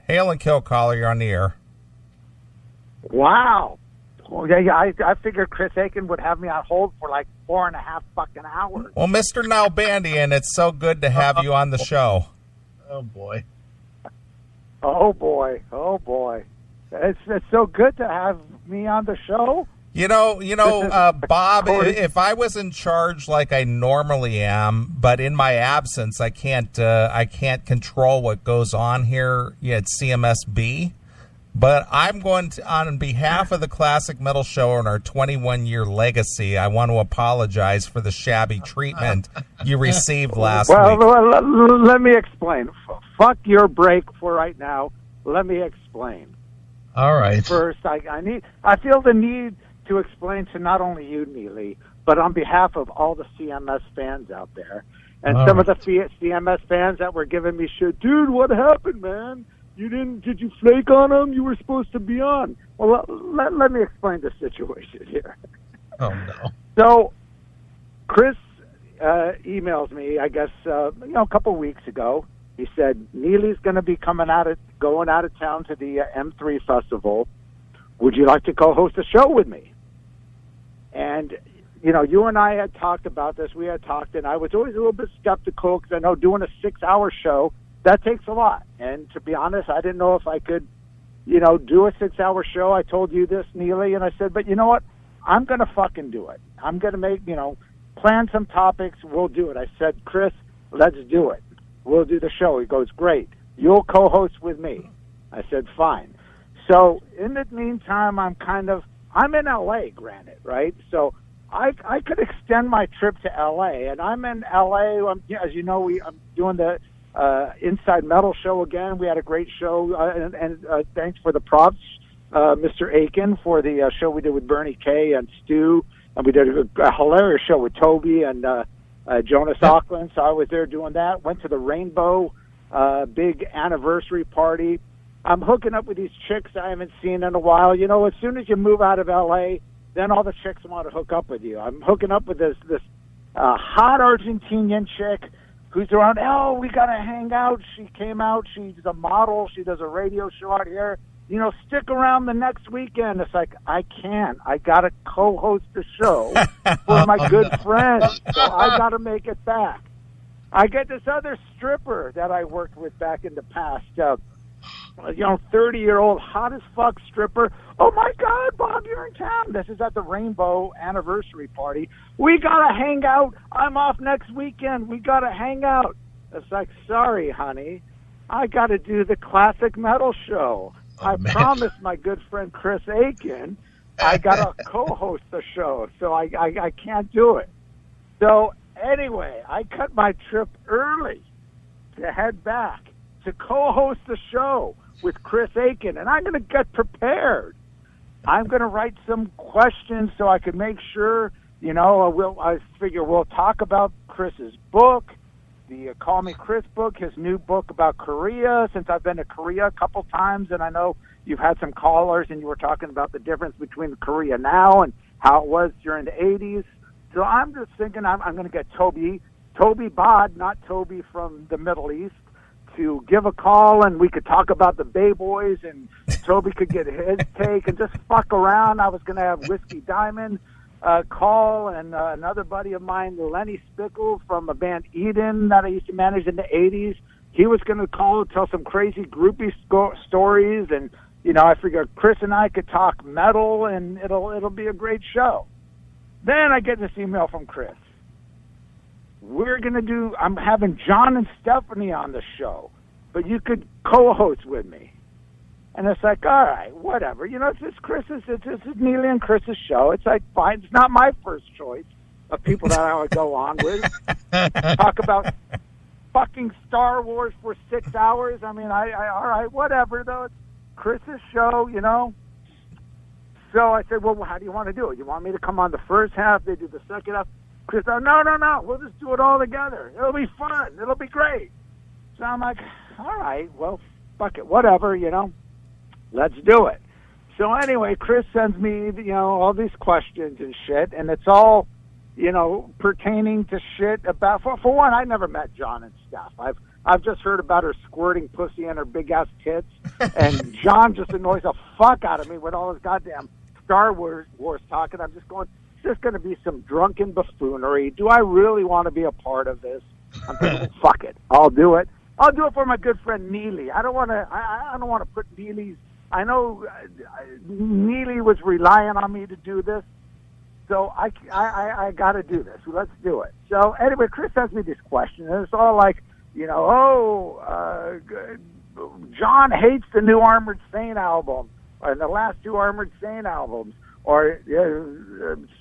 Hail and kill, caller. You're on the air. Wow. Well, yeah, I figured Chris Aiken would have me on hold for like 4.5 fucking hours. Well, Mr. Nalbandian, it's so good to have you on the show. Oh, boy. Oh, boy. Oh, boy. It's so good to have me on the show. You know, Bob, if I was in charge like I normally am, but in my absence, I can't control what goes on here at CMSB. But I'm going to, on behalf of the Classic Metal Show and our 21-year legacy, I want to apologize for the shabby treatment you received last week. Well, let me explain. Fuck your break for right now. Let me explain. All right. First, I feel the need to explain to not only you, Neely, but on behalf of all the CMS fans out there, and some of the CMS fans that were giving me shit. Dude, what happened, man? Did you flake on them? You were supposed to be on. Well, let me explain the situation here. Oh, no. So, Chris emails me, I guess, a couple weeks ago. He said, Neely's going to be going out of town to the M3 Festival. Would you like to co-host a show with me? And, you and I had talked about this. We had talked, and I was always a little bit skeptical because I know doing a 6-hour show, that takes a lot. And to be honest, I didn't know if I could, do a 6-hour show. I told you this, Neely, and I said, but you know what? I'm going to fucking do it. I'm going to make, plan some topics. We'll do it. I said, Chris, let's do it. We'll do the show. He goes, great. You'll co-host with me. I said, fine. So in the meantime, I'm in L.A., granted, right? So I could extend my trip to L.A., and I'm in L.A. As you know, I'm doing the Inside Metal show again. We had a great show, and thanks for the props, Mr. Aiken, for the show we did with Bernie K and Stu, and we did a hilarious show with Toby and Jonas Auckland. So I was there doing that. Went to the Rainbow big anniversary party. I'm hooking up with these chicks I haven't seen in a while. As soon as you move out of L.A., then all the chicks want to hook up with you. I'm hooking up with this hot Argentinian chick who's around, we got to hang out. She came out. She's a model. She does a radio show out here. Stick around the next weekend. It's like, I can't. I got to co-host the show for my good friend. So I got to make it back. I get this other stripper that I worked with back in the past, 30-year-old hot as fuck stripper. Oh my God, Bob, you're in town. This is at the Rainbow anniversary party. We gotta hang out. I'm off next weekend. We gotta hang out. It's like, sorry, honey, I gotta do the Classic Metal show. I promised my good friend Chris Aiken I gotta co-host the show, so I can't do it. So anyway, I cut my trip early to head back to co-host the show with Chris Aiken, and I'm going to get prepared. I'm going to write some questions so I can make sure, I figure we'll talk about Chris's book, the Call Me Chris book, his new book about Korea, since I've been to Korea a couple times, and I know you've had some callers, and you were talking about the difference between Korea now and how it was during the 80s. So I'm just thinking I'm going to get Toby Bod, not Toby from the Middle East, to give a call, and we could talk about the Bay Boys, and Toby could get his take and just fuck around. I was going to have Whiskey Diamond call, and another buddy of mine, Lenny Spickle from a band Eden that I used to manage in the 80s. He was going to call and tell some crazy groupie stories, and I figured Chris and I could talk metal, and it'll be a great show. Then I get this email from Chris. I'm having John and Stephanie on the show, but you could co-host with me. And it's like, all right, whatever. It's Neely and Chris's show. It's like, fine. It's not my first choice of people that I would go on with. Talk about fucking Star Wars for 6 hours. I mean, all right, whatever, though. It's Chris's show, So I said, well, how do you want to do it? You want me to come on the first half? They do the second half? Chris said, no. We'll just do it all together. It'll be fun. It'll be great. So I'm like, all right, well, fuck it, whatever, Let's do it. So anyway, Chris sends me, all these questions and shit, and it's all, pertaining to shit about. For one, I never met John and Steph. I've just heard about her squirting pussy and her big ass tits. And John just annoys the fuck out of me with all his goddamn Star Wars talk, and I'm just going, it's just going to be some drunken buffoonery. Do I really want to be a part of this? I'm thinking, well, fuck it, I'll do it. I'll do it for my good friend Neely. I don't want to. I don't want to put Neely's. I know Neely was relying on me to do this, so I got to do this. Let's do it. So anyway, Chris asked me this question, and it's all like, John hates the new Armored Saint album, or the last two Armored Saint albums, or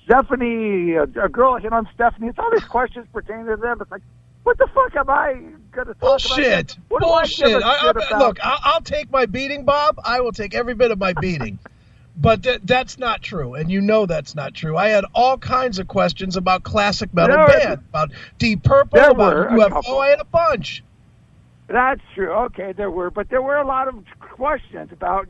Stephanie, a girl hit on Stephanie. It's all these questions pertaining to them. It's like, what the fuck am I going to talk Bullshit. about? What Bullshit. Bullshit. Look, I'll take my beating, Bob. I will take every bit of my beating. But that's not true, and you know that's not true. I had all kinds of questions about classic metal bands, about Deep Purple, about UFO. I had a bunch. That's true. Okay, there were a lot of questions about,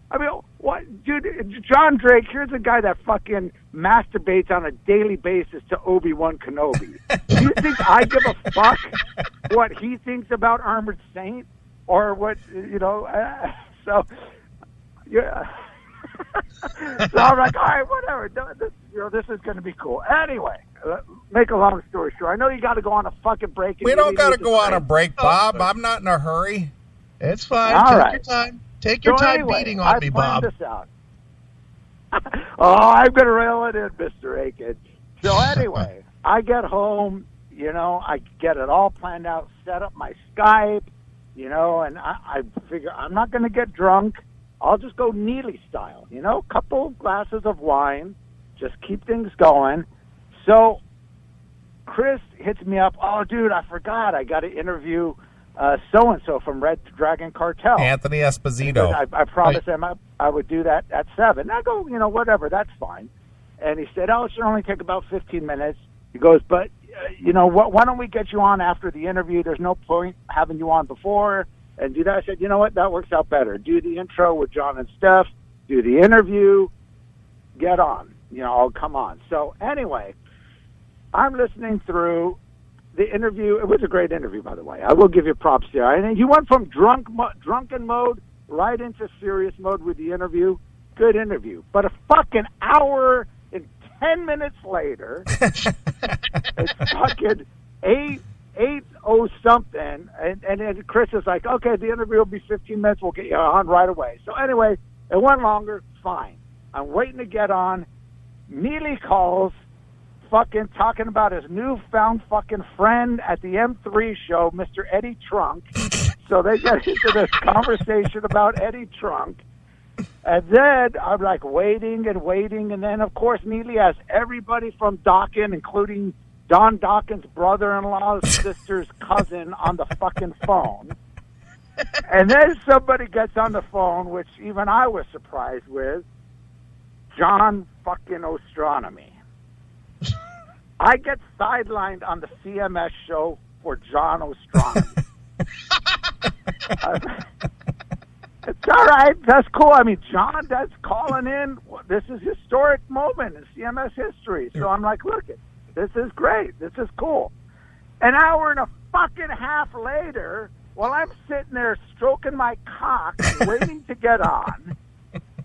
I mean, what, dude? John Drake, here's a guy that fucking masturbates on a daily basis to Obi-Wan Kenobi. Do you think I give a fuck what he thinks about Armored Saint, or what, so, yeah. So I'm like, all right, whatever. This is going to be cool. Anyway, make a long story short, I know you got to go on a fucking break. We don't got to go on a break, Bob. I'm not in a hurry. It's fine. All right. Your time. Take your time beating on me, Bob. I planned this out. I'm going to rail it in, Mr. Aiken. So anyway, I get home, I get it all planned out, set up my Skype, and I figure I'm not going to get drunk. I'll just go Neely style, couple glasses of wine, just keep things going. So Chris hits me up. Oh, dude, I forgot. I got to interview so-and-so from Red Dragon Cartel. Anthony Esposito. I promised him I would do that at 7. I go, whatever, that's fine. And he said, it should only take about 15 minutes. He goes, but, why don't we get you on after the interview? There's no point having you on before. And do that. I said, you know what? That works out better. Do the intro with John and Steph. Do the interview. Get on. I'll come on. So anyway, I'm listening through the interview. It was a great interview, by the way. I will give you props there. And you went from drunken mode right into serious mode with the interview. Good interview. But a fucking hour and 10 minutes later, it's fucking 8:00 something, and Chris is like, okay, the interview will be 15 minutes. We'll get you on right away. So anyway, it went longer. Fine. I'm waiting to get on. Neely calls, fucking talking about his newfound fucking friend at the M3 show, Mr. Eddie Trunk. So they get into this conversation about Eddie Trunk. And then I'm like waiting, and then of course Neely has everybody from Dawkins, including Don Dawkins' brother-in-law's sister's cousin, on the fucking phone. And then somebody gets on the phone, which even I was surprised with, John fucking Ostronomy. I get sidelined on the CMS show for John Ostronomy. It's all right. That's cool. I mean, John, that's calling in. This is a historic moment in CMS history. So I'm like, look, this is great. This is cool. An hour and a fucking half later, while I'm sitting there stroking my cock, waiting to get on,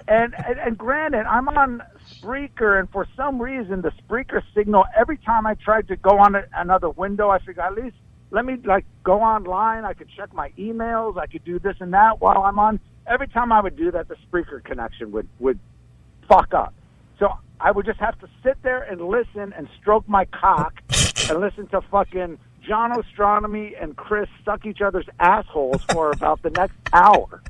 and granted, I'm on Spreaker, and for some reason, the Spreaker signal, every time I tried to go on another window, I figured, at least let me go online. I could check my emails. I could do this and that while I'm on. Every time I would do that, the Spreaker connection would fuck up. So I would just have to sit there and listen and stroke my cock and listen to fucking John Ostronomy and Chris suck each other's assholes for about the next hour.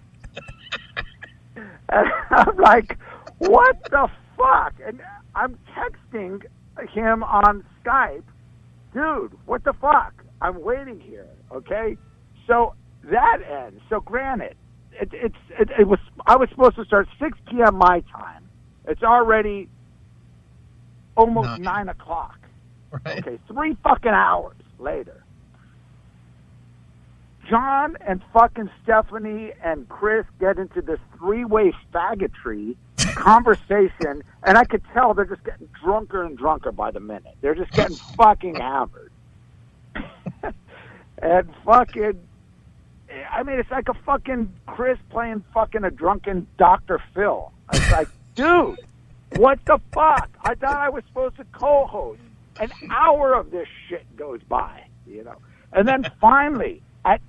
And I'm like, what the fuck? And I'm texting him on Skype, dude, what the fuck? I'm waiting here, okay? So that ends. So granted, it was. I was supposed to start 6 p.m. my time. It's already almost 9 o'clock. Right. Okay, 3 fucking hours later. John and fucking Stephanie and Chris get into this three-way faggotry conversation, and I could tell they're just getting drunker and drunker by the minute. They're just getting fucking hammered. And fucking, I mean, it's like a fucking Chris playing fucking a drunken Dr. Phil. It's like, dude, what the fuck? I thought I was supposed to co-host. An hour of this shit goes by, you know. And then finally, at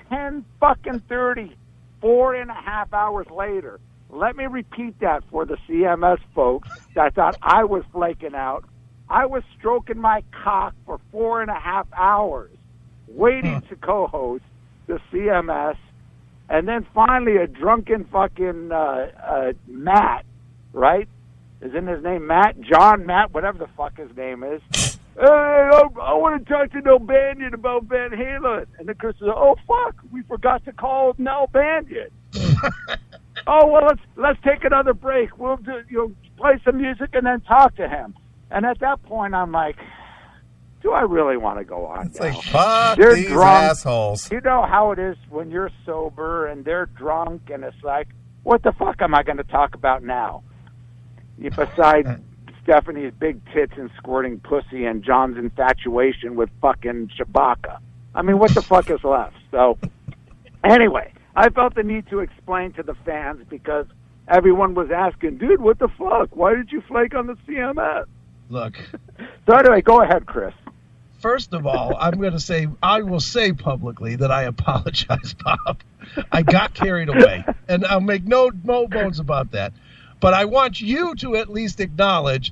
10:30, 4.5 hours later, let me repeat that for the CMS folks that thought I was flaking out. I was stroking my cock for 4.5 hours, waiting to co-host the CMS, and then finally a drunken fucking Matt, right? Isn't his name Matt? John Matt, whatever the fuck his name is. Hey, I want to talk to Nalbandian about Van Halen. And then Chris says, oh, fuck, we forgot to call Nalbandian. Oh, well, let's take another break. We'll do, play some music and then talk to him. And at that point, I'm like, do I really want to go on? It's like, fuck they're these drunk. assholes. You know how it is when you're sober and they're drunk, and it's like, what the fuck am I going to talk about now? Besides Stephanie's big tits and squirting pussy and John's infatuation with fucking Chewbacca. I mean, what the fuck is left? So, anyway, I felt the need to explain to the fans because everyone was asking, dude, what the fuck? Why did you flake on the CMS? Look. So anyway, go ahead, Chris. First of all, I will say publicly that I apologize, Bob. I got carried away, and I'll make no bones about that. But I want you to at least acknowledge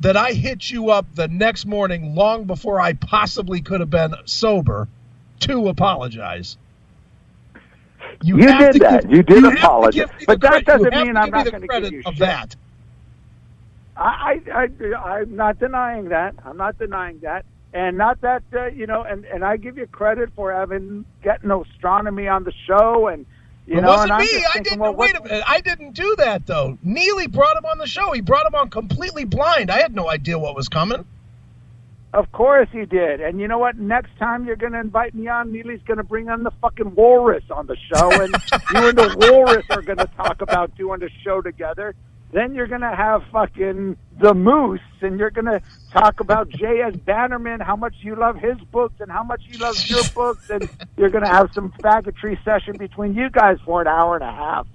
that I hit you up the next morning long before I possibly could have been sober to apologize. You did that. You did apologize. But that doesn't mean I'm not going to give you shit. That. I'm not denying that. I'm not denying that. And not that, and I give you credit for getting astronomy on the show. And, it wasn't me. Wait a minute. I didn't do that, though. Neely brought him on the show. He brought him on completely blind. I had no idea what was coming. Of course he did. And you know what? Next time you're going to invite me on, Neely's going to bring on the fucking walrus on the show. And you and the walrus are going to talk about doing the show together. Then you're going to have fucking the Moose, and you're going to talk about J.S. Bannerman, how much you love his books and how much he loves your books, and you're going to have some faggotry session between you guys for an hour and a half.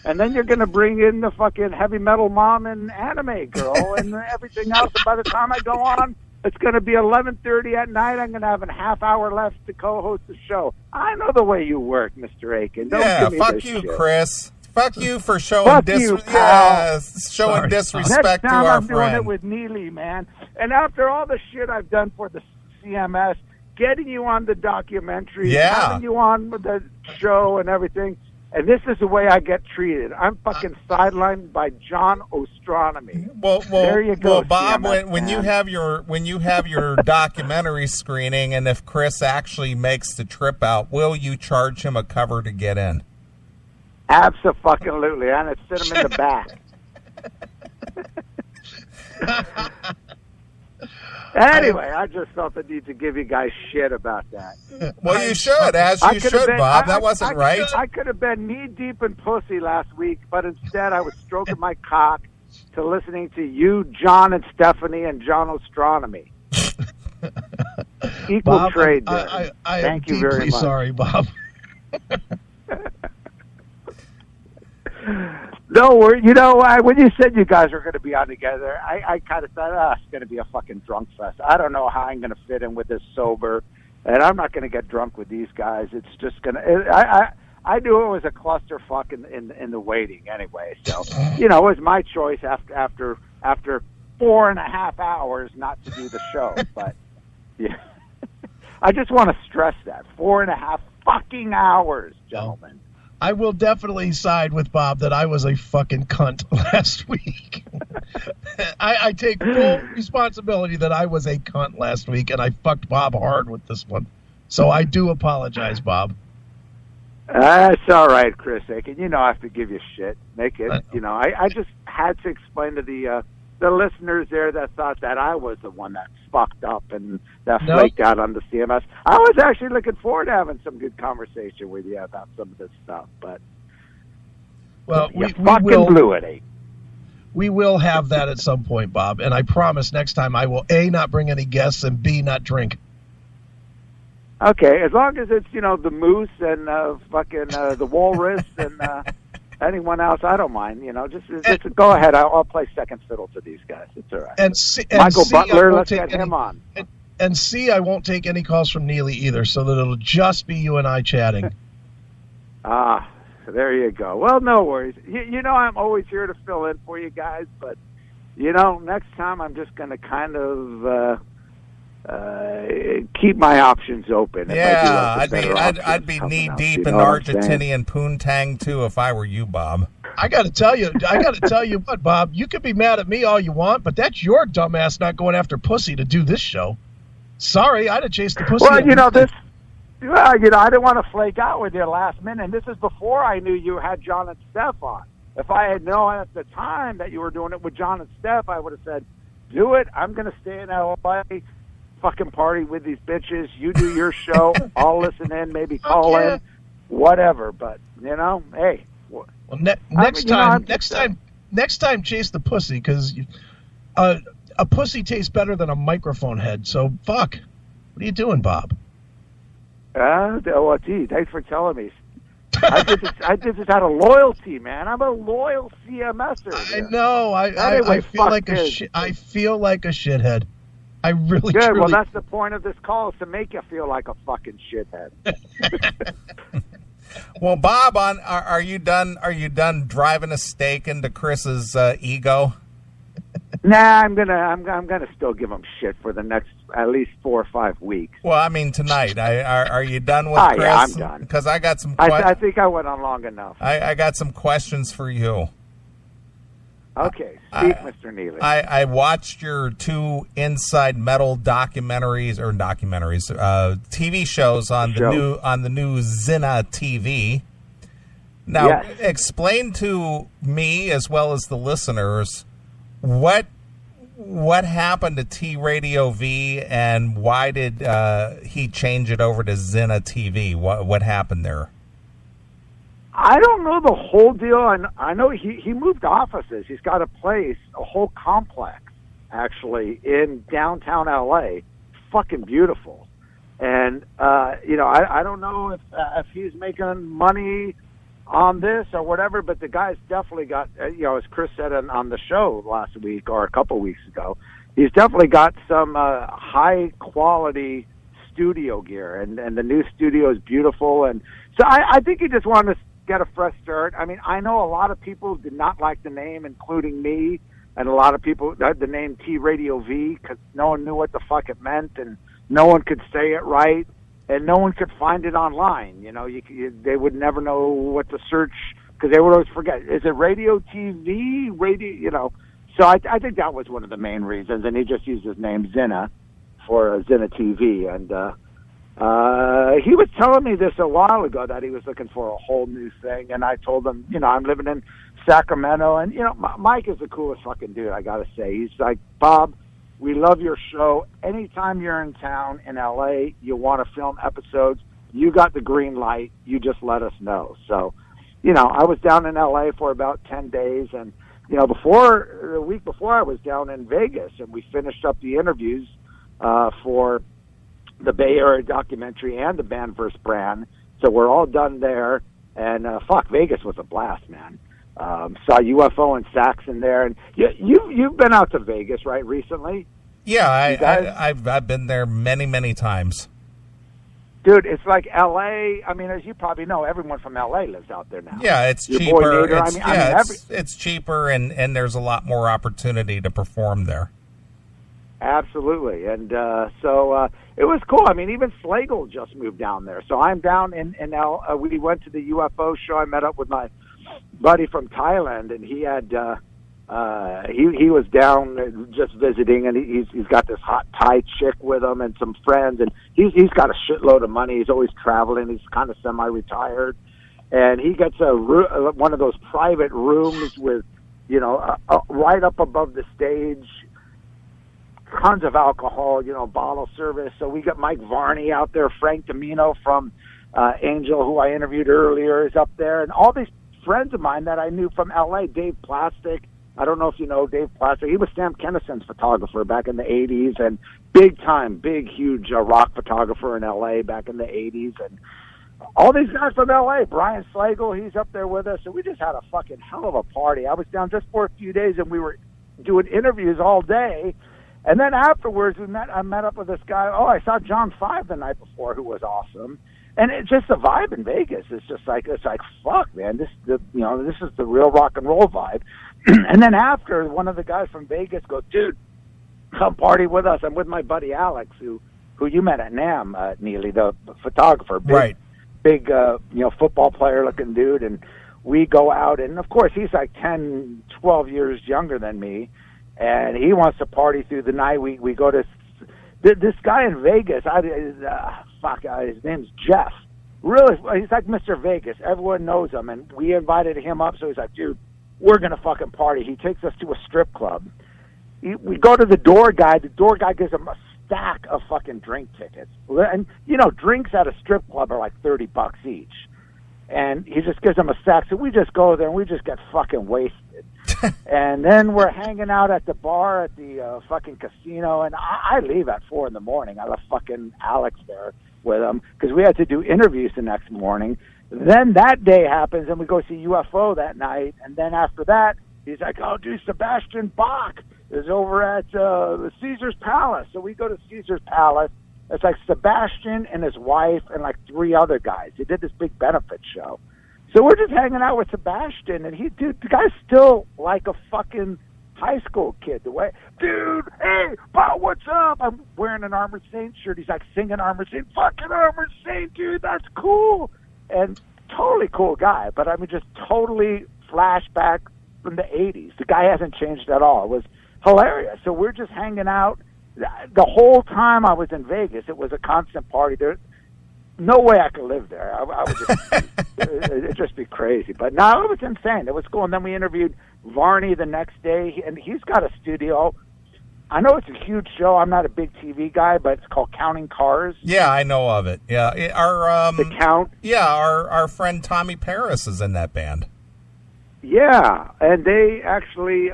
And then you're going to bring in the fucking heavy metal mom and anime girl and everything else. And by the time I go on, it's going to be 11:30 at night. I'm going to have a half hour left to co-host the show. I know the way you work, Mr. Aiken. Don't give me fuck this you, shit. Chris. Fuck you for showing disrespect Next to time our I'm doing friend. it with Neely, man. And after all the shit I've done for the CMS, getting you on the documentary, having you on with the show and everything, and this is the way I get treated. I'm fucking sidelined by John Ostronomy. Well, there you go, Bob. CMS, when you have your documentary screening, and if Chris actually makes the trip out, will you charge him a cover to get in? Absolutely, and I'd sit him in the back. Anyway, I just felt the need to give you guys shit about that. Well, you should, Bob. That wasn't right. I could have been knee-deep in pussy last week, but instead I was stroking my cock to listening to you, John and Stephanie, and John Ostronomy. Equal Bob, trade there. Thank you very much. Sorry, Bob. No, when you said you guys were going to be on together, I kind of thought, it's going to be a fucking drunk fest. I don't know how I'm going to fit in with this sober, and I'm not going to get drunk with these guys. It's just going to. I knew it was a clusterfuck in the waiting anyway. So it was my choice after 4.5 hours not to do the show. But yeah, I just want to stress that 4.5 fucking hours, gentlemen. I will definitely side with Bob that I was a fucking cunt last week. I take full responsibility that I was a cunt last week, and I fucked Bob hard with this one. So I do apologize, Bob. That's all right, Chris Aiken. I have to give you shit. Make it. I just had to explain to the listeners there that thought that I was the one that fucked up and that flaked out on the CMS. I was actually looking forward to having some good conversation with you about some of this stuff, but we blew it, Aiken. We will have that at some point, Bob, and I promise next time I will A, not bring any guests, and B, not drink. Okay, as long as it's, the moose and fucking the walrus and anyone else, I don't mind. Just go ahead. I'll play second fiddle to these guys. It's all right. And Michael Butler, let's get him on. And I won't take any calls from Neely either, so that it'll just be you and I chatting. There you go. Well, no worries. I'm always here to fill in for you guys, but, next time I'm just going to kind of keep my options open. Yeah, I'd be knee deep in Argentinian poontang too if I were you, Bob. I got to tell you what, Bob. You can be mad at me all you want, but that's your dumbass not going after pussy to do this show. Sorry, I'd have chased the pussy. Well, I didn't want to flake out with you last minute. And this is before I knew you had John and Steph on. If I had known at the time that you were doing it with John and Steph, I would have said, "Do it. I'm going to stay in LA." Fucking party with these bitches. You do your show. I'll listen in, maybe call in, whatever. But hey. Well, next time, chase the pussy because a pussy tastes better than a microphone head. So fuck. What are you doing, Bob? Gee, thanks for telling me. I did this out of loyalty, man. I'm a loyal CMSer. I know. I feel like I feel like a shithead. I really good. Truly... Well, that's the point of this call, is to make you feel like a fucking shithead. Well, Bob, are you done? Are you done driving a stake into Chris's ego? Nah, I'm gonna still give him shit for the next at least 4 or 5 weeks. Well, I mean tonight. Are you done with Chris? Yeah, I'm done. Because I got some. I think I went on long enough. I got some questions for you. Okay, speak, Mr. Neely. I watched your 2 Inside Metal TV shows on the new Zina TV. Now, yes. Explain to me as well as the listeners what happened to T Radio V and why did he change it over to Zina TV? What happened there? I don't know the whole deal. I know he moved offices. He's got a place, a whole complex, actually, in downtown L.A. Fucking beautiful. And, I don't know if he's making money on this or whatever, but the guy's definitely got, as Chris said on the show last week or a couple weeks ago, he's definitely got some high-quality studio gear, and the new studio is beautiful. And so I think he just wanted to get a fresh start. I mean, I know a lot of people did not like the name, including me, and a lot of people the name T Radio V because no one knew what the fuck it meant, and no one could say it right, and no one could find it online. They would never know what to search because they would always forget. Is it radio, TV, radio? So I think that was one of the main reasons, and he just used his name Zina for Zina TV, and he was telling me this a while ago that he was looking for a whole new thing, and I told him, I'm living in Sacramento, and Mike is the coolest fucking dude, I gotta say. He's like, Bob, we love your show. Anytime you're in town in LA, you want to film episodes, you got the green light, you just let us know. So, I was down in LA for about 10 days, and the week before I was down in Vegas, and we finished up the interviews for the Bay Area documentary and the Band vs. Brand. So we're all done there. And Vegas was a blast, man. Saw UFO and Saxon there. And you've been out to Vegas, right, recently? Yeah, I've been there many, many times. Dude, it's like L.A. I mean, as you probably know, everyone from L.A. lives out there now. Yeah, it's Your cheaper. Boy Nader, It's cheaper, and there's a lot more opportunity to perform there. Absolutely, and so it was cool. I mean, even Slagle just moved down there. So I'm down in we went to the UFO show. I met up with my buddy from Thailand, and he had he was down just visiting, and he's got this hot Thai chick with him and some friends, and he's got a shitload of money. He's always traveling. He's kind of semi-retired, and he gets one of those private rooms with right up above the stage. Tons of alcohol, bottle service. So we got Mike Varney out there, Frank Domino from Angel, who I interviewed earlier, is up there, and all these friends of mine that I knew from L.A., Dave Plastic, I don't know if you know Dave Placer. He was Sam Kinnison's photographer back in the 80s, and big time, big, huge rock photographer in L.A. back in the 80s. And all these guys from L.A., Brian Slagle, he's up there with us. And we just had a fucking hell of a party. I was down just for a few days, and we were doing interviews all day. And then afterwards, I met up with this guy. Oh, I saw John 5 the night before, who was awesome. And it's just the vibe in Vegas. It's like fuck, man. This is the real rock and roll vibe. And then after, one of the guys from Vegas goes, dude, come party with us. I'm with my buddy Alex, who you met at NAMM, Neely, the photographer, big football player looking dude. And we go out, and of course he's like 10, 12 years younger than me, and he wants to party through the night. We go to this guy in Vegas. His name's Jeff. Really, he's like Mr. Vegas. Everyone knows him, and we invited him up. So he's like, dude, we're gonna fucking party. He takes us to a strip club. We go to the door guy. The door guy gives him a stack of fucking drink tickets. And drinks at a strip club are like $30 each. And he just gives them a stack. So we just go there and we just get fucking wasted. And then we're hanging out at the bar at the fucking casino. And I leave at 4 a.m. I left fucking Alex there with him because we had to do interviews the next morning. Then that day happens and we go see UFO that night. And then after that, he's like, oh, dude, Sebastian Bach is over at the Caesar's Palace. So we go to Caesar's Palace. It's like Sebastian and his wife and like 3 other guys. They did this big benefit show. So we're just hanging out with Sebastian, and the guy's still like a fucking high school kid. Dude, hey, Bob, what's up? I'm wearing an Armored Saint shirt. He's like singing Armored Saint, fucking Armored Saint, dude, that's cool. And totally cool guy, but I mean, just totally flashback from the 80s. The guy hasn't changed at all. It was hilarious. So we're just hanging out. The whole time I was in Vegas, it was a constant party. There's no way I could live there. I would just, it'd just be crazy. But no, it was insane. It was cool. And then we interviewed Varney the next day, and he's got a studio. I know it's a huge show. I'm not a big TV guy, but it's called Counting Cars. Yeah, I know of it. Yeah, The Count. Yeah, our friend Tommy Paris is in that band. Yeah, and they actually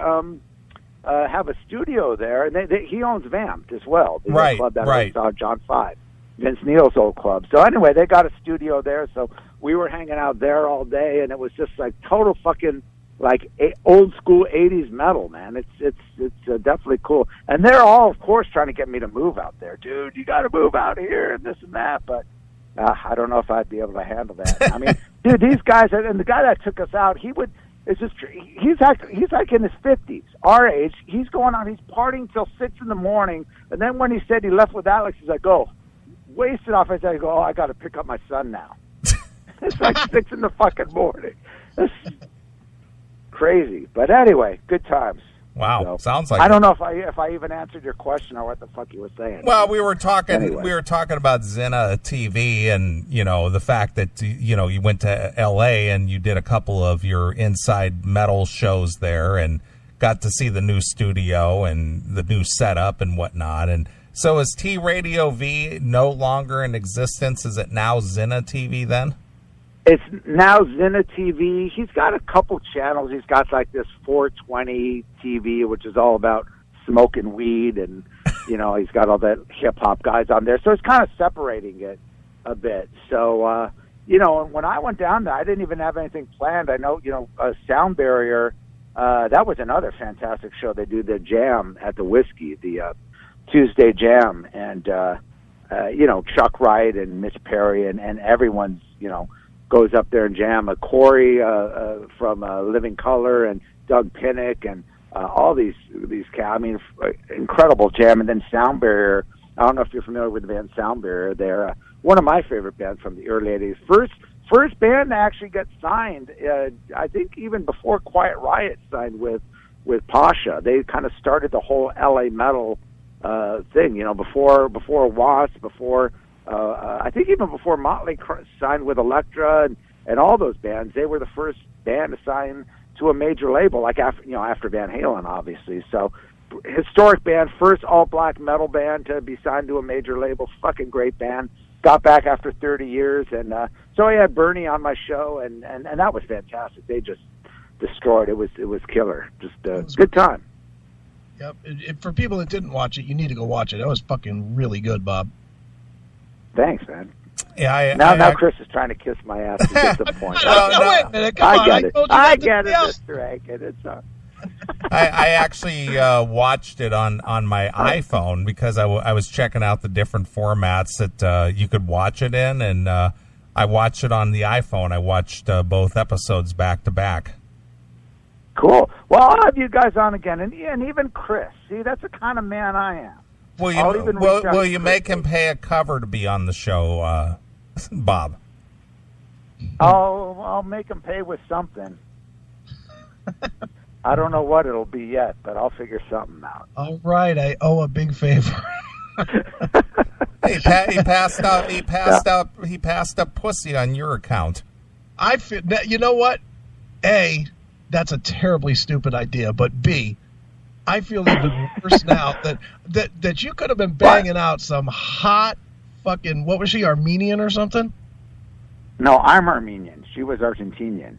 have a studio there, and he owns Vamped as well. Right, club that right. I saw John 5, Vince Neil's old club. So anyway, they got a studio there, so we were hanging out there all day, and it was just like total fucking like old school 80s metal, man. It's definitely cool. And they're all, of course, trying to get me to move out there. Dude, you got to move out here and this and that. But I don't know if I'd be able to handle that. I mean, dude, these guys, and the guy that took us out, he's like in his 50s, our age. He's going on, he's partying till 6 in the morning. And then when he said he left with Alex, he's like, oh, wasted off. I said, oh, I got to pick up my son now. It's like 6 in the fucking morning. It's crazy. But anyway, good times. Wow, so, sounds like I don't know if I even answered your question or what the fuck you were saying. Well, we were talking Anyway. about Zena TV and, the fact that, you went to LA and you did a couple of your inside metal shows there and got to see the new studio and the new setup and whatnot. And so is T Radio V no longer in existence? Is it now Zena TV then? It's now Zena TV. He's got a couple channels. He's got like this 420 TV, which is all about smoking weed, and he's got all the hip hop guys on there. So it's kind of separating it a bit. So when I went down there, I didn't even have anything planned. I know Sound Barrier. That was another fantastic show. They do the jam at the Whiskey, the Tuesday jam, and Chuck Wright and Mitch Perry and everyone's goes up there and jam. Corey from Living Color and Doug Pinnick and all these cats. I mean, incredible jam. And then Sound Barrier. I don't know if you're familiar with the band Sound Barrier. They're one of my favorite bands from the early 80s. First band to actually get signed, I think even before Quiet Riot signed with Pasha. They kind of started the whole LA metal thing, before Wasp, before I think even before Motley signed with Elektra and all those bands, they were the first band to sign to a major label, like after Van Halen, obviously. So historic band, first all-black metal band to be signed to a major label, fucking great band. Got back after 30 years, and so I had Bernie on my show, and that was fantastic. destroyed. It was killer. Just a good time. Yep. For people that didn't watch it, you need to go watch it. That was fucking really good, Bob. Thanks, man. Yeah, now Chris is trying to kiss my ass to get the point. Wait a minute. Come on. I get it, Mr. Aiken. It's I actually watched it on my iPhone because I was checking out the different formats that you could watch it in, and I watched it on the iPhone. I watched both episodes back to back. Cool. Well, I'll have you guys on again, and even Chris. See, that's the kind of man I am. Will you make him pay a cover to be on the show, Bob? I'll make him pay with something. I don't know what it'll be yet, but I'll figure something out. All right, I owe a big favor. He passed up pussy on your account. I feel, you know what? A, that's a terribly stupid idea, but B, I feel even worse now that you could have been banging out some hot fucking, what was she, Armenian or something? No, I'm Armenian. She was Argentinian.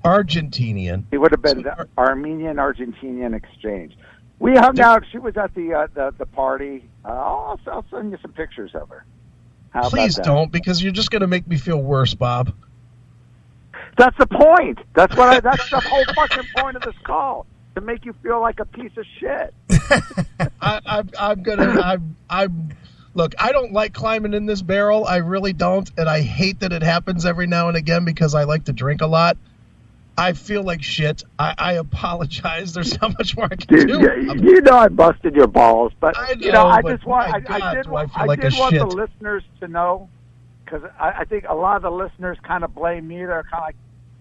Argentinian. It would have been the Armenian-Argentinian exchange. We hung out. She was at the party. I'll send you some pictures of her. Please don't, because you're just going to make me feel worse, Bob. That's the point. That's the whole fucking point of this call, to make you feel like a piece of shit. Look, I don't like climbing in this barrel. I really don't, and I hate that it happens every now and again because I like to drink a lot. I feel like shit. I apologize. There's not much more I can do. You know I busted your balls, but I did want the listeners to know, because I think a lot of the listeners kind of blame me. They're kind of like,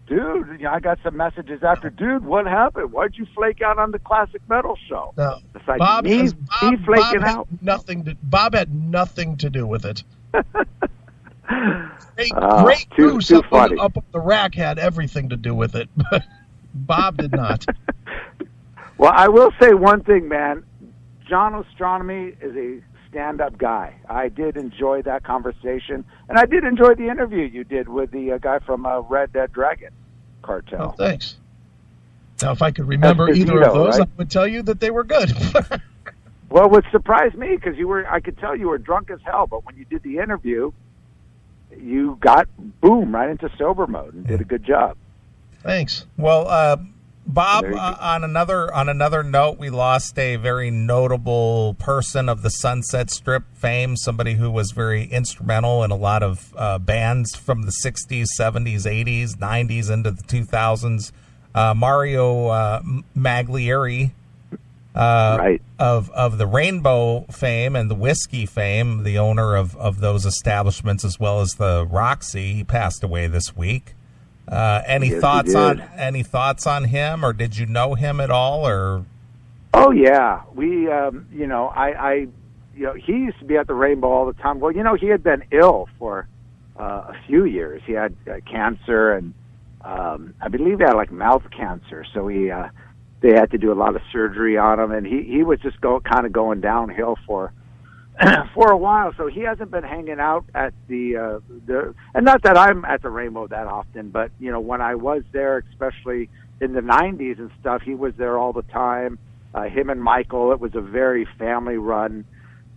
dude, I got some messages after, dude, what happened? Why'd you flake out on the classic metal show? No, it's like Bob out. Bob had nothing to do with it. Great too Goose funny. Up the rack had everything to do with it, but Bob did not. Well, I will say one thing, man. John Ostronomy is a stand-up guy. I did enjoy that conversation, and I did enjoy the interview you did with the guy from Red Dragon Cartel. Oh, thanks. Now, if I could remember either of those, right? I would tell you that they were good. Well, what surprised me, because I could tell you were drunk as hell, but when you did the interview, you got, boom, right into sober mode and did a good job. Thanks. Well, Bob, on another note, we lost a very notable person of the Sunset Strip fame, somebody who was very instrumental in a lot of bands from the 60s, 70s, 80s, 90s, into the 2000s. Mario Maglieri, right, of the Rainbow fame and the whiskey fame, the owner of those establishments as well as the Roxy. He passed away this week. Any thoughts on him, or did you know him at all, or? Oh yeah, we he used to be at the Rainbow all the time. Well, he had been ill for a few years. He had cancer, and I believe he had like mouth cancer. So they had to do a lot of surgery on him, and he was just kind of going downhill for a while. So he hasn't been hanging out at the and not that I'm at the Rainbow that often, but when I was there, especially in the 90s and stuff, he was there all the time. Him and Michael, it was a very family run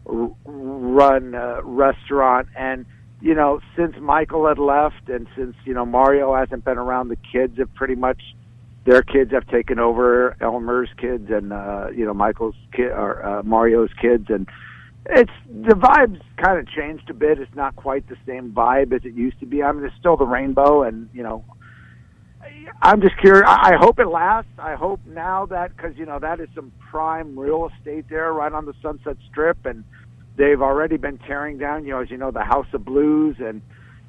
restaurant, and since Michael had left, and since Mario hasn't been around, the kids have pretty much, their kids have taken over, Elmer's kids and Michael's kid, or Mario's kids, and it's, the vibe's kind of changed a bit. It's not quite the same vibe as it used to be. I mean, it's still the Rainbow, and I'm just curious. I hope it lasts. I hope now that, because that is some prime real estate there, right on the Sunset Strip, and they've already been tearing down, as the House of Blues, and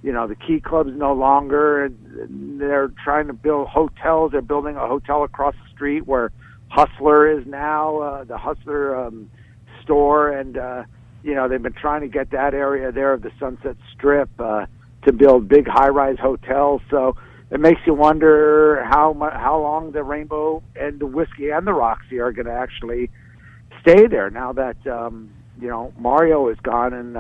the Key Club's no longer. And they're trying to build hotels. They're building a hotel across the street where Hustler is now, the Hustler store, and they've been trying to get that area there of the Sunset Strip to build big high-rise hotels. So it makes you wonder how long the Rainbow and the Whiskey and the Roxy are going to actually stay there now that Mario is gone, and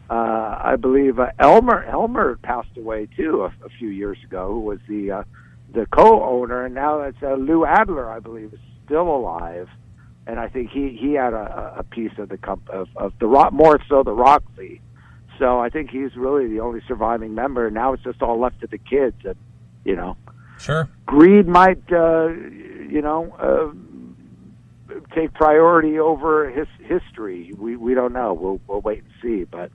I believe Elmer passed away too a few years ago, who was the the co-owner, and now it's Lou Adler, I believe, is still alive, and I think he had a piece of the of the rock, more so the Roxy. So I think he's really the only surviving member. Now it's just all left to the kids, and sure, greed might take priority over history. We don't know. We'll wait and see, but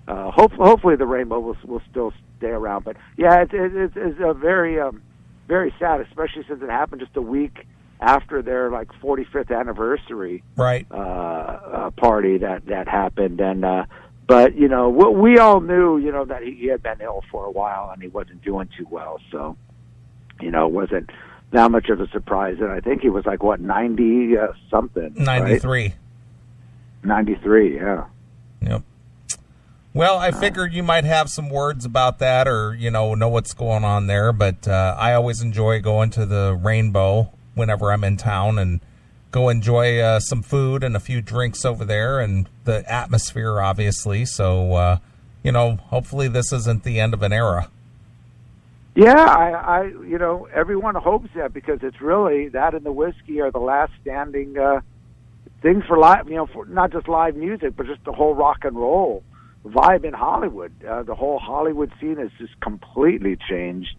hopefully the Rainbow will still stay around. But yeah, it's a very very sad, especially since it happened just a week after their 45th anniversary party that happened. And but we all knew that he had been ill for a while and he wasn't doing too well, so it wasn't that much of a surprise. And I think he was 90 something, 93 right? 93, yeah. Yep. Well, I figured you might have some words about that, or know what's going on there, but I always enjoy going to the Rainbow whenever I'm in town and go enjoy some food and a few drinks over there, and the atmosphere, obviously. So hopefully this isn't the end of an era. Yeah, I everyone hopes that, because it's really that and the whiskey are the last standing things for live, for not just live music, but just the whole rock and roll vibe in Hollywood. The whole Hollywood scene has just completely changed,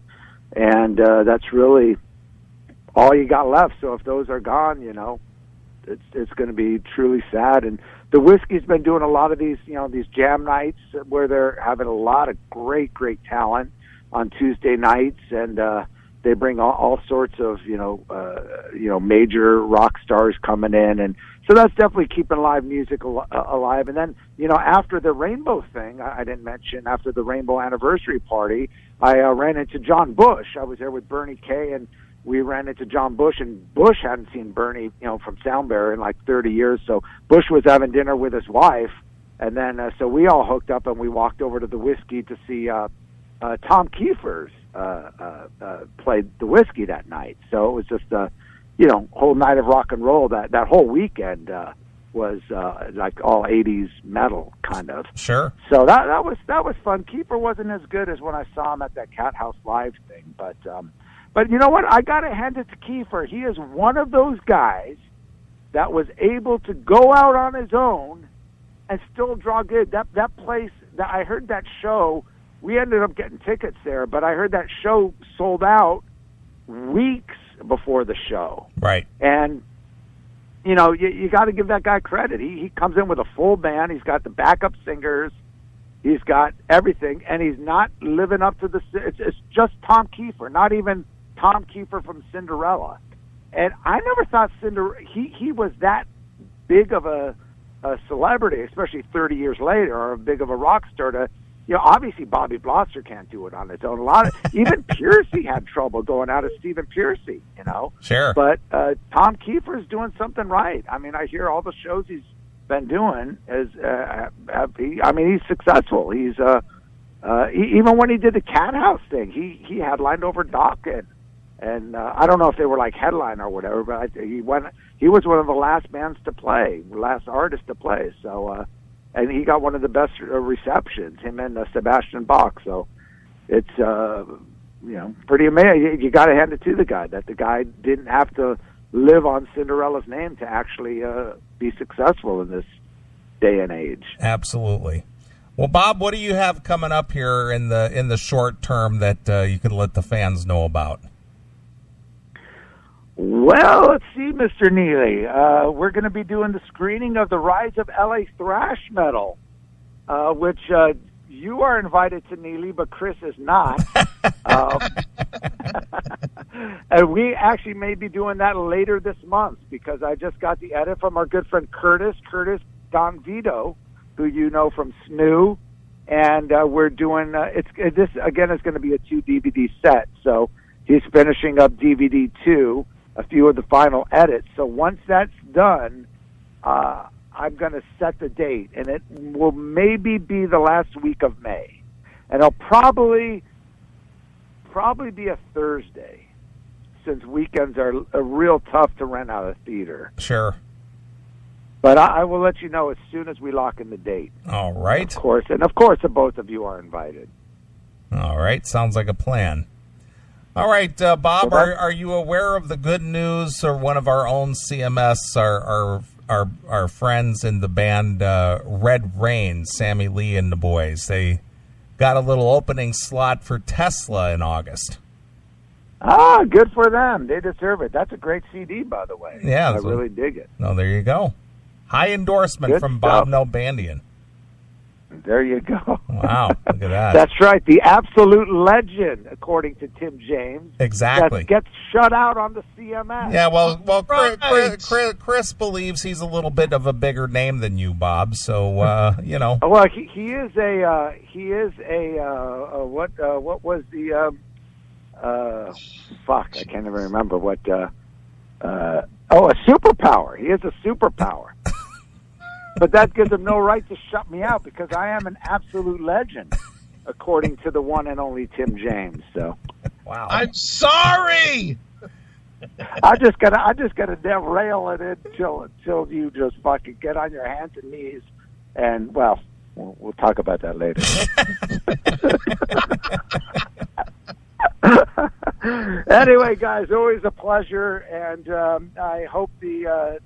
and that's really all you got left. So if those are gone, it's going to be truly sad. And the whiskey's been doing a lot of these, these jam nights where they're having a lot of great talent on Tuesday nights, and they bring all sorts of major rock stars coming in, and so that's definitely keeping live music alive. And then after the Rainbow thing, I didn't mention, after the Rainbow anniversary party, I ran into John Bush. I was there with Bernie Kay, and we ran into John Bush, and Bush hadn't seen Bernie from Soundbearer in 30 years, so Bush was having dinner with his wife, and then so we all hooked up and we walked over to the whiskey to see Tom Kiefer's played the whiskey that night. So it was just a whole night of rock and roll. That whole weekend was all 80s metal kind of. Sure. So that was fun. Kiefer wasn't as good as when I saw him at that Cat House Live thing, but you know what? I got to hand it to Kiefer. He is one of those guys that was able to go out on his own and still draw good. That place, I heard that show. We ended up getting tickets there, but I heard that show sold out weeks before the show. Right. And, you got to give that guy credit. He comes in with a full band. He's got the backup singers. He's got everything, and he's not living up to it's just Tom Kiefer, not even Tom Kiefer from Cinderella. And I never thought he was that big of a celebrity, especially 30 years later, or big of a rock star to, obviously Bobby Blotzer can't do it on his own. Even Piercy had trouble going out of Stephen Piercy, Sure. But Tom Kiefer's doing something right. I mean, I hear all the shows he's been doing he's successful. He's even when he did the Cat House thing, he headlined over Dokken. And I don't know if they were headline or whatever, but he was one of the last bands to play, last artist to play. So, and he got one of the best receptions, him and Sebastian Bach. So it's, pretty amazing. You got to hand it to the guy, that the guy didn't have to live on Cinderella's name to actually be successful in this day and age. Absolutely. Well, Bob, what do you have coming up here in the short term that you can let the fans know about? Well, let's see, Mr. Neely. We're going to be doing the screening of The Rise of LA Thrash Metal, which you are invited to, Neely, but Chris is not. And we actually may be doing that later this month, because I just got the edit from our good friend Curtis Don Vito, who you know from Snoo, and we're doing this again is going to be a 2 DVD set. So he's finishing up DVD 2. A few of the final edits. So once that's done, I'm going to set the date, and it will maybe be the last week of May, and it'll probably be a Thursday, since weekends are real tough to rent out a theater. Sure. But I will let you know as soon as we lock in the date. All right. Of course, the both of you are invited. All right. Sounds like a plan. All right, Bob, are you aware of the good news, or one of our own CMS, our friends in the band Red Rain, Sammy Lee and the boys? They got a little opening slot for Tesla in August. Ah, good for them. They deserve it. That's a great CD, by the way. Yeah. I really dig it. Oh, there you go. High endorsement from Bob Nalbandian. There you go. Wow, look at that. That's right. The absolute legend, according to Tim James. Exactly. That gets shut out on the CMS. Yeah, well, Chris believes he's a little bit of a bigger name than you, Bob. So, you know. Well, he is a what was the fuck? I can't even remember what. A superpower. He is a superpower. But that gives him no right to shut me out, because I am an absolute legend, according to the one and only Tim James. So, wow. I'm sorry. I just gotta derail it until you just fucking get on your hands and knees, and well, we'll talk about that later. Anyway, guys, always a pleasure, and I hope the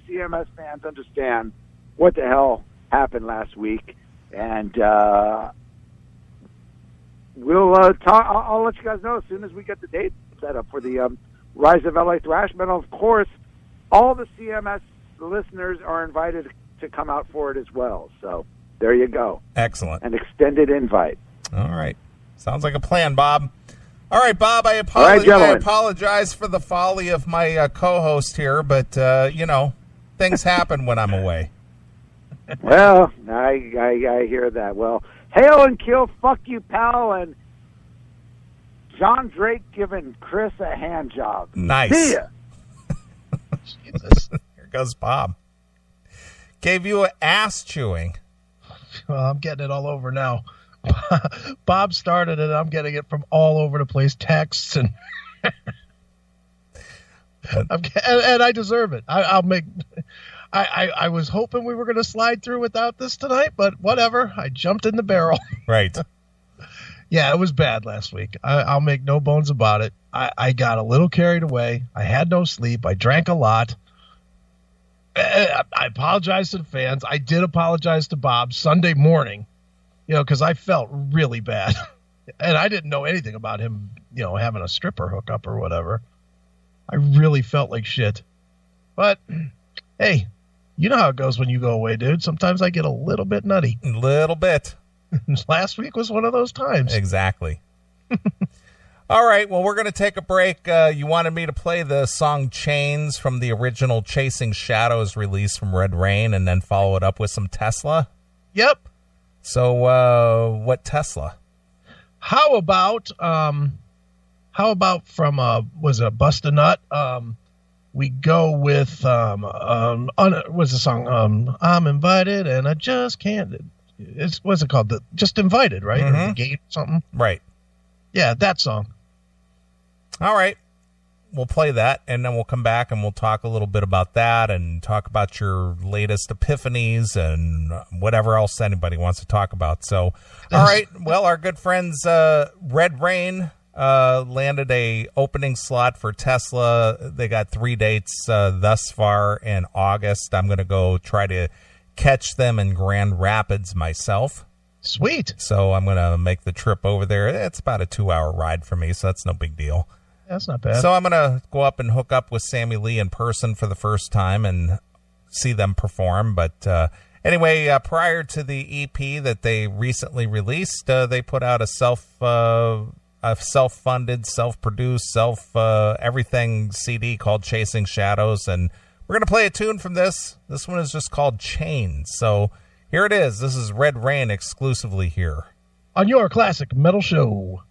CMS fans understand what the hell happened last week, and we'll talk. I'll let you guys know as soon as we get the date set up for the Rise of LA Thrash Metal. Of course, all the CMS listeners are invited to come out for it as well. So there you go. Excellent. An extended invite. All right. Sounds like a plan, Bob. All right, Bob, I apologize for the folly of my co-host here, but, you know, things happen when I'm away. Well, I hear that. Well, hail and kill, fuck you, pal, and John Drake giving Chris a hand job. Nice. See ya. Jesus. Here goes Bob. Gave you an ass chewing. Well, I'm getting it all over now. Bob started it. I'm getting it from all over the place. Texts and and I deserve it. I'll make. I was hoping we were going to slide through without this tonight, but whatever. I jumped in the barrel. Right. Yeah, it was bad last week. I'll make no bones about it. I got a little carried away. I had no sleep. I drank a lot. I apologize to the fans. I did apologize to Bob Sunday morning. You know, because I felt really bad. And I didn't know anything about him, you know, having a stripper hookup or whatever. I really felt like shit. But, hey, you know how it goes when you go away, dude. Sometimes I get a little bit nutty. A little bit. Last week was one of those times. Exactly. All right, well, we're going to take a break. You wanted me to play the song Chains from the original Chasing Shadows release from Red Rain and then follow it up with some Tesla? Yep. So, what Tesla? How about from was it Bust a Nut? We go with what's the song? I'm invited and I just can't. What's it called? Just Invited, right? Mm-hmm. Or The Gate, something. Right. Yeah, that song. All right. We'll play that, and then we'll come back and we'll talk a little bit about that and talk about your latest epiphanies and whatever else anybody wants to talk about. So, all right. Well, our good friends Red Rain landed a opening slot for Tesla. They got 3 dates thus far in August. I'm going to go try to catch them in Grand Rapids myself. Sweet. So I'm going to make the trip over there. It's about a 2-hour ride for me, so that's no big deal. That's not bad. So I'm going to go up and hook up with Sammy Lee in person for the first time and see them perform. But anyway, prior to the EP that they recently released, they put out a self-funded, self-produced, everything CD called Chasing Shadows. And we're going to play a tune from this. This one is just called Chains. So here it is. This is Red Rain exclusively here on your classic metal show.